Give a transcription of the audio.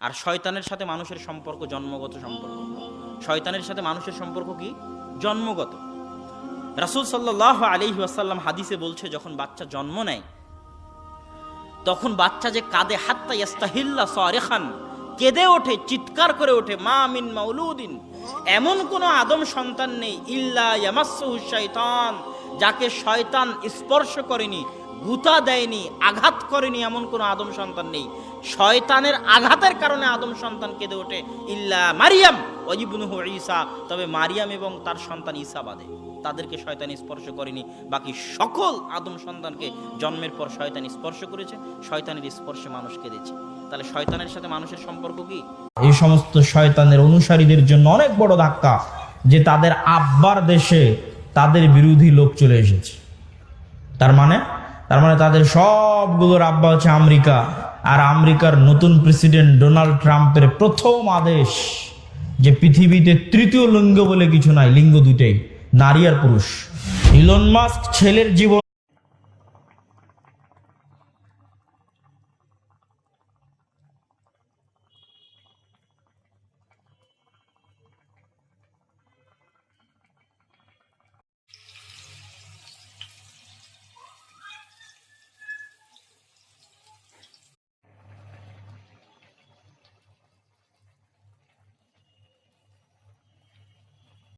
আর শয়তানের সাথে মানুষের সম্পর্ক জন্মগত সম্পর্ক। শয়তানের সাথে মানুষের সম্পর্ক কি? জন্মগত। রাসূল সাল্লাল্লাহু আলাইহি ওয়াসাল্লাম হাদিসে বলছে, যখন বাচ্চা জন্ম নেয় তখন বাচ্চা যে কাঁদে, হাত্তা ইয়াস্তাহিল্লা সারিখান, কেঁদে ওঠে, চিৎকার করে ওঠে, মা মিন মাউলুদিন, এমন কোন আদম সন্তান নেই ইল্লা ইয়ামাসসুহু শাইতান, যাকে শয়তান স্পর্শ করেনি, গুতা দেয়নি, আঘাত করেনি, এমন কোন আদম সন্তান নেই। শয়তানের আঘাতের কারণে আদম সন্তান কেঁদে ওঠে, ইল্লা মারিয়াম ওয়া ইবনুহু ঈসা, তবে মারিয়াম এবং তার সন্তান ঈসা বাদে, তাদেরকে শয়তান স্পর্শ করেনি। বাকি সকল আদম সন্তানকে জন্মের পর শয়তান স্পর্শ করেছে, শয়তানের স্পর্শে মানুষ কেঁদেছে। তাহলে শয়তানের সাথে মানুষের সম্পর্ক কি? এই সমস্ত শয়তানের অনুসারীদের জন্য অনেক বড় ধাক্কা যে তাদের আব্বার দেশে তাদের বিরোধী লোক চলে এসেছে। তার মানে তাদের সবগুলোর আব্বা হচ্ছে আমেরিকা, আর আমেরিকার নতুন প্রেসিডেন্ট ডোনাল্ড ট্রাম্পের প্রথম আদেশ যে পৃথিবীতে তৃতীয় লিঙ্গ বলে কিছু নাই, লিঙ্গ দুটেই, নারী আর পুরুষ। ইলন মাস্ক ছেলের জীবন